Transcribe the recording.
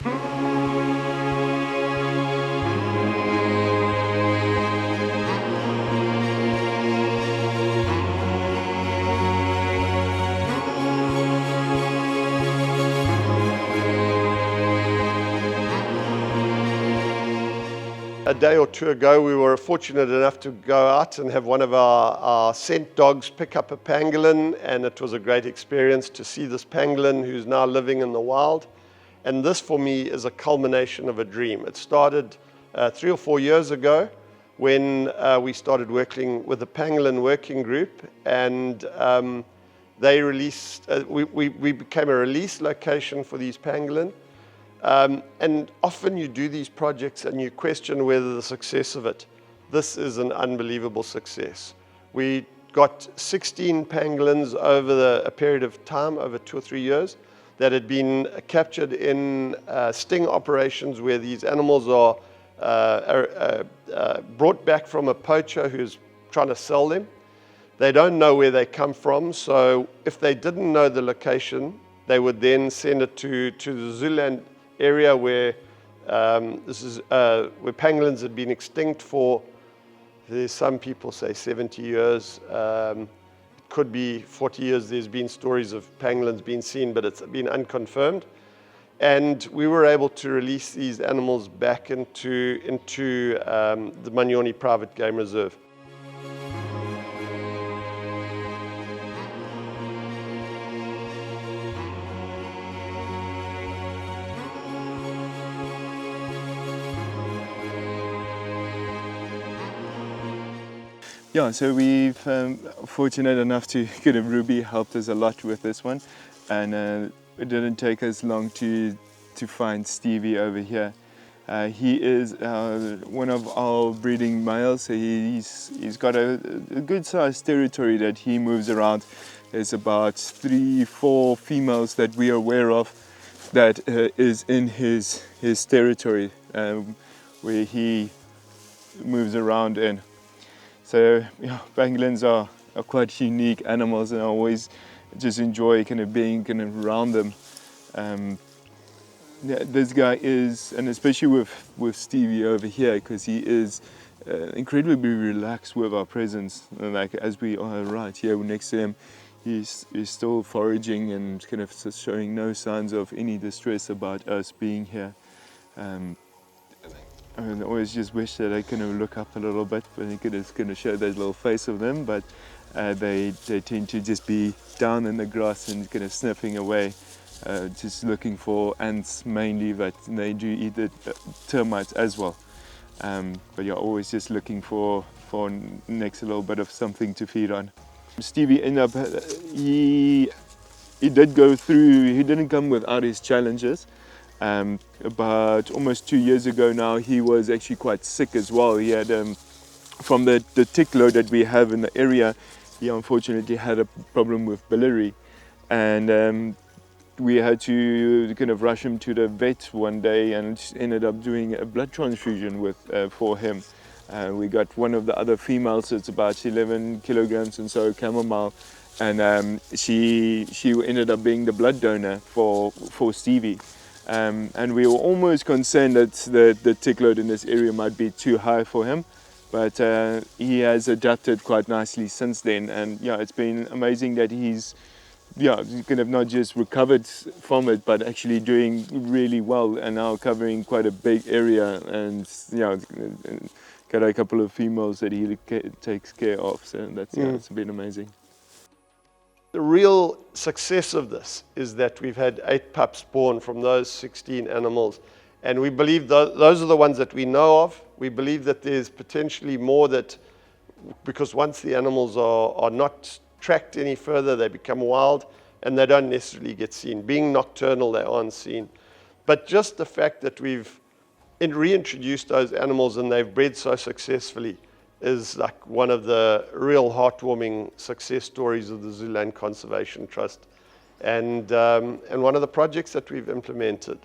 A day or two ago, we were fortunate enough to go out and have one of our scent dogs pick up a pangolin, and it was a great experience to see this pangolin who's now living in the wild. And this for me is a culmination of a dream. It started 3 or 4 years ago when we started working with the Pangolin working group, and they released, we became a release location for these pangolin. And often you do these projects and you question whether the success of it. This is an unbelievable success. We got 16 pangolins over a period of time, over 2 or 3 years, that had been captured in sting operations where these animals are brought back from a poacher who's trying to sell them. They don't know where they come from, so if they didn't know the location, they would then send it to the Zululand area where where pangolins had been extinct for, there's some people say 70 years, it could be 40 years. There's been stories of pangolins being seen, but it's been unconfirmed. And we were able to release these animals back into the Manyoni Private Game Reserve. Yeah, so we've fortunate enough to get a Ruby helped us a lot with this one, and it didn't take us long to find Stevie over here. He is one of our breeding males, so he's got a good sized territory that he moves around. There's about 3-4 females that we are aware of that is in his territory where he moves around in. So yeah, pangolins are quite unique animals, and I always just enjoy kind of being kind of around them. Yeah, this guy is, and especially with Stevie over here, because he is incredibly relaxed with our presence. And like as we are right here next to him, he's still foraging and kind of showing no signs of any distress about us being here. I mean, I always just wish that I kind of look up a little bit, but I think it is going to show that little face of them, but they tend to just be down in the grass and kind of sniffing away, just looking for ants mainly, but they do eat the termites as well. But you're always just looking for next a little bit of something to feed on. Stevie ended up, he did go through, he didn't come without his challenges. About almost 2 years ago now, he was actually quite sick as well. He had, from the tick load that we have in the area, he unfortunately had a problem with biliary, and we had to kind of rush him to the vet one day and ended up doing a blood transfusion for him. We got one of the other females, it's about 11 kilograms and so, chamomile, and she ended up being the blood donor for Stevie. And we were almost concerned that the tick load in this area might be too high for him, but he has adapted quite nicely since then. And yeah, it's been amazing that he's kind of not just recovered from it, but actually doing really well and now covering quite a big area, and got a couple of females that he takes care of. So that's it's been amazing. The real success of this is that we've had 8 pups born from those 16 animals, and we believe those are the ones that we know of. We believe that there's potentially more, that because once the animals are not tracked any further, they become wild and they don't necessarily get seen. Being nocturnal, they aren't seen. But just the fact that we've reintroduced those animals and they've bred so successfully is like one of the real heartwarming success stories of the Zululand Conservation Trust, and one of the projects that we've implemented.